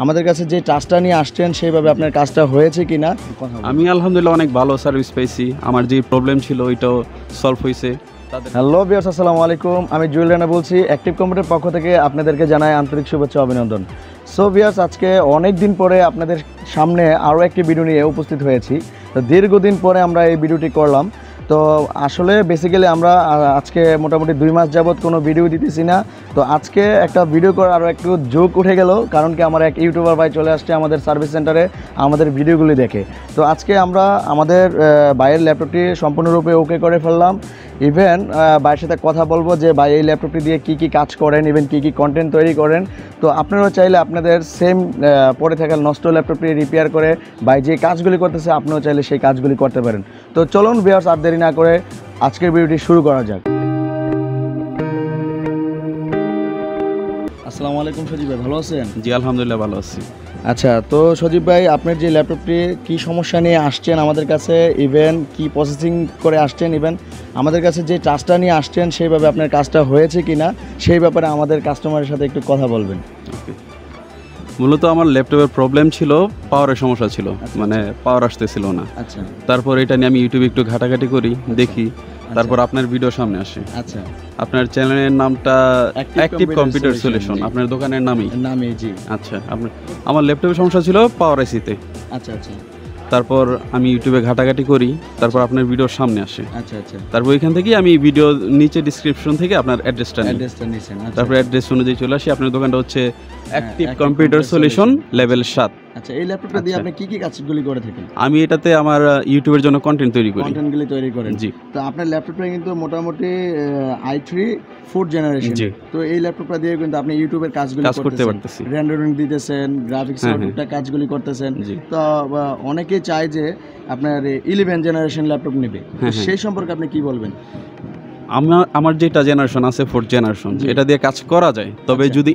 আমাদের কাছে যে টাচটা নিয়ে আসছেন সেইভাবে আপনার কাজটা হয়েছে কিনা? আমি আলহামদুলিল্লাহ অনেক ভালো সার্ভিস পেয়েছি। আমার যে প্রবলেম ছিল ওইটাও সলভ হয়েছে। হ্যালো ভিউয়ার্স, আসসালামু আলাইকুম। আমি জুয়েল রানা বলছি। অ্যাক্টিভ কম্পিউটার পক্ষ থেকে আপনাদেরকে জানাই আন্তরিক শুভেচ্ছা অভিনন্দন। সো ভিউয়ার্স, আজকে অনেক দিন পরে আপনাদের সামনে আরও একটি ভিডিও নিয়ে উপস্থিত হয়েছি। তো দীর্ঘদিন পরে আমরা এই ভিডিওটি করলাম। তো আসলে বেসিক্যালি আমরা আজকে মোটামুটি 2 মাস যাবত কোনো ভিডিও দিতেছি না। তো আজকে একটা ভিডিও করার আরও একটু যোগ উঠে গেল, কারণ কি আমার এক ইউটিউবার ভাই চলে আসছে আমাদের সার্ভিস সেন্টারে আমাদের ভিডিওগুলি দেখে। তো আজকে আমরা আমাদের ভাইয়ের ল্যাপটপটি সম্পূর্ণরূপে ওকে করে ফেললাম। ইভেন ভাইয়ের সাথে কথা বলবো যে ভাই এই ল্যাপটপটি দিয়ে কী কী কাজ করেন, ইভেন কী কী কন্টেন্ট তৈরি করেন। তো আপনারাও চাইলে আপনাদের সেম পরে থাকা নষ্ট ল্যাপটপটি রিপেয়ার করে ভাই যে কাজগুলি করতেছে আপনিও চাইলে সেই কাজগুলি করতে পারেন। তো চলুন ভিউয়ার্স, আর দেরি না করে আজকের ভিডিওটি শুরু করা যাক। আসসালামু আলাইকুম সজীব ভাই, ভালো আছেন? জি আলহামদুলিল্লাহ ভালো আছি। আচ্ছা, তো সজীব ভাই, আপনার যে ল্যাপটপটি কী সমস্যা নিয়ে আসছেন আমাদের কাছে, ইভেন কি প্রসেসিং করে আসছেন, ইভেন আমাদের কাছে যে টাচটা নিয়ে আসছেন সেইভাবে আপনার কাজটা হয়েছে কিনা, সেই ব্যাপারে আমাদের কাস্টমারের সাথে একটু কথা বলবেন। ওকে, মূলত আমার ল্যাপটপের প্রবলেম ছিল, পাওয়ারের সমস্যা ছিল, মানে পাওয়ার আসতেছিল না। আচ্ছা, তারপর এটা নিয়ে আমি ইউটিউবে একটু ঘাটাঘাটি করি, দেখি, তারপর আপনার ভিডিও সামনে আসে। আচ্ছা, আপনার চ্যানেলের নামটা অ্যাক্টিভ কম্পিউটার সলিউশন, আপনার দোকানের নামই? জি। আচ্ছা, আমার ল্যাপটপের সমস্যা ছিল পাওয়ার আইসিতে। আচ্ছা আচ্ছা, তারপর আমি ইউটিউবে ঘাটাঘাটি করি, তারপর আপনার ভিডিওর সামনে আসে। আচ্ছা আচ্ছা, তারপর ওইখান থেকে আমি ভিডিও নিচে ডিসক্রিপশন থেকে আপনার অ্যাড্রেসটা নিয়েছেন। তারপর অ্যাড্রেস অনুযায়ী চলে আসি। আপনার দোকানটা হচ্ছে অ্যাক্টিভ কম্পিউটার সলিউশন লেভেল 7। আচ্ছা, এই ল্যাপটপটা দিয়ে আপনি কি কি কাজগুলি করে থাকেন? আমি এটাতে আমার ইউটিউবের জন্য কন্টেন্ট তৈরি করেন। জি। তো আপনার ল্যাপটপটা কিন্তু মোটামুটি i3 4th জেনারেশন। তো এই ল্যাপটপটা দিয়ে কিন্তু আপনি ইউটিউবের কাজগুলি করতে পারতেছি, রেন্ডারিং দিতেছেন, গ্রাফিক্সের কাজগুলি করতেছেন। তো অনেকেই চায় যে আপনার 11 জেনারেশন ল্যাপটপ নেবে, সেই সম্পর্কে আপনি কি বলবেন? আমার যেটা জেনারেশন আছে 4th জেনারেশন, এটা দিয়ে কাজ করা যায়। তবে যদি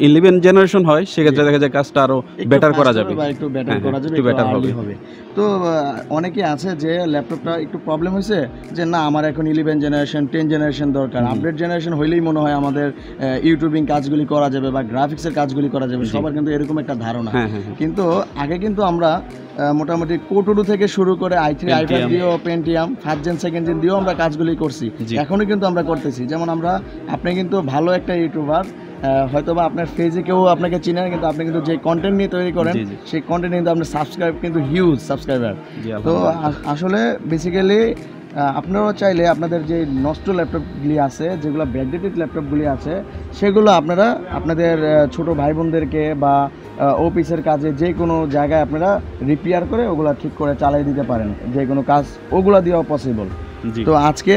11 জেনারেশন হয় সেক্ষেত্রে দেখা যায় কাজটা আরো বেটার করা যাবে, একটু বেটার হবে। তো অনেকে আছে যে ল্যাপটপটা একটু প্রবলেম হয়েছে যে না, আমার এখন 11 জেনারেশন 10 জেনারেশন দরকার, আপডেট জেনারেশন হইলেই মনে হয় আমাদের ইউটিউবিং কাজগুলি করা যাবে বা গ্রাফিক্সের কাজগুলি করা যাবে। সবার কিন্তু এরকম একটা ধারণা। কিন্তু আগে কিন্তু আমরা মোটামুটি কোটোডু থেকে শুরু করে i3 i5 দিয়েও, Pentium 1st gen 2nd gen দিয়েও আমরা কাজগুলি করছি, এখনই কিন্তু আমরা করতেছি। যেমন আপনি কিন্তু ভালো একটা ইউটিউবার, হয়তোবা আপনার পেজে কেউ আপনাকে চিনে না, কিন্তু আপনি কিন্তু যে কন্টেন্ট নিয়ে তৈরি করেন সেই কন্টেন্ট কিন্তু আপনার সাবস্ক্রাইব কিন্তু হিউজ সাবস্ক্রাইবার। তো আসলে বেসিক্যালি আপনারাও চাইলে আপনাদের যে নষ্ট ল্যাপটপগুলি আছে, যেগুলো ব্যাকডেটেড ল্যাপটপগুলি আছে, সেগুলো আপনারা আপনাদের ছোট ভাই বোনদেরকে বা অফিসের কাজে যে কোনো জায়গায় আপনারা রিপেয়ার করে ওগুলা ঠিক করে চালিয়ে দিতে পারেন, যে কোনো কাজ ওগুলা দিয়েও পসিবল। তো আজকে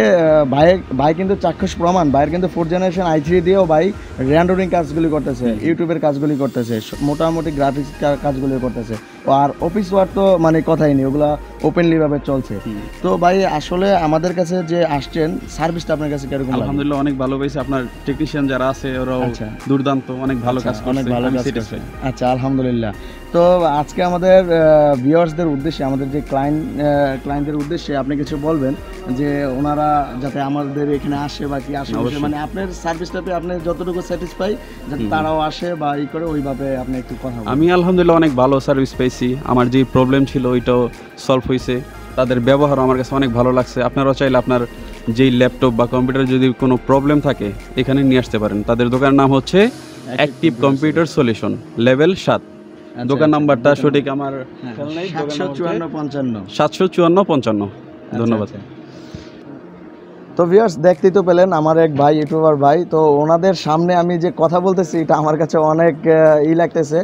ভাই কিন্তু চাক্ষুষ প্রমাণ, ভাইয়ের কিন্তু 4th জেনারেশন i3 দিয়েও ভাই রেন্ডারিং কাজগুলি করতেছে, ইউটিউবের কাজগুলি করতেছে, মোটামুটি গ্রাফিক্স কাজগুলি করতেছে। আর অফিস ওয়ার্ক তো মানে কথাই নেই, ওগুলা ওপেনলি ভাবে চলছে। তো ভাই আসলে আমাদের কাছে যে আসছেন, সার্ভিসটা আপনার কাছে কিরকম? আলহামদুলিল্লাহ অনেক ভালো পেয়েছি। আপনার টেকনিশিয়ান যারা আছে ওরাও দুর্দান্ত, অনেক ভালো কাজ করছে। আচ্ছা, আলহামদুলিল্লাহ। তো আজকে আমাদের ভিউয়ার্সদের উদ্দেশ্যে, আমাদের যে ক্লায়েন্টদের উদ্দেশ্যে আপনি কিছু বলবেন যে ওনারা যাতে আমাদের এখানে আসে বা কি আসে, মানে আপনার সার্ভিসটাতে আপনি যতটুকু স্যাটিসফাই, যাতে তারাও আসে বা ই করে, ওইভাবে আপনি একটু কথা বলুন। আমি আলহামদুলিল্লাহ অনেক ভালো সার্ভিস পেয়েছি। আমার যে প্রবলেম ছিল ওইটাও সলভ হয়েছে। তাদের ব্যবহার আমার কাছে অনেক ভালো লাগছে। আপনারাও চাইলে আপনার যেই ল্যাপটপ বা কম্পিউটার যদি কোনো প্রবলেম থাকে এখানে নিয়ে আসতে পারেন। তাদের দোকানের নাম হচ্ছে অ্যাক্টিভ কম্পিউটার সলিউশন লেভেল 7। দোকান নাম্বারটা সঠিক আমার 75455। ধন্যবাদ। তো ভিউয়ার্স, দেখতেই তো পেলেন আমার এক ভাই, ইউটিউবার ভাই। তো ওনাদের সামনে আমি যে কথা বলতেছি এটা আমার কাছে অনেক লাগতেছে,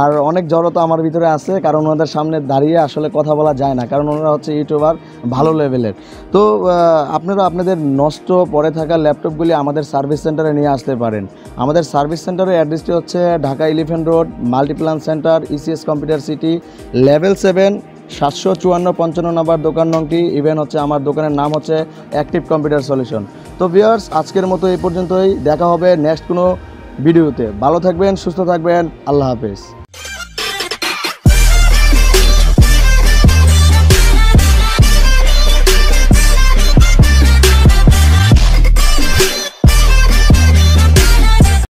আর অনেক জড়তা আমার ভিতরে আছে, কারণ ওনাদের সামনে দাঁড়িয়ে আসলে কথা বলা যায় না, কারণ ওনারা হচ্ছে ইউটিউবার ভালো লেভেলের। তো আপনারা আপনাদের নষ্ট পড়ে থাকা ল্যাপটপগুলি আমাদের সার্ভিস সেন্টারে নিয়ে আসতে পারেন। আমাদের সার্ভিস সেন্টারের অ্যাড্রেসটি হচ্ছে Dhaka 11 road, Multiplan centre, ECS computer city, level 7, 75455 নম্বর দোকান নংটি। ইভেন হচ্ছে আমার দোকানের নাম হচ্ছে অ্যাক্টিভ কম্পিউটার সলিউশন। তো ভিউয়ার্স, আজকের মতো এই পর্যন্তই। দেখা হবে নেক্সট কোনো ভিডিওতে। ভালো থাকবেন, সুস্থ থাকবেন, আল্লাহ হাফেজ।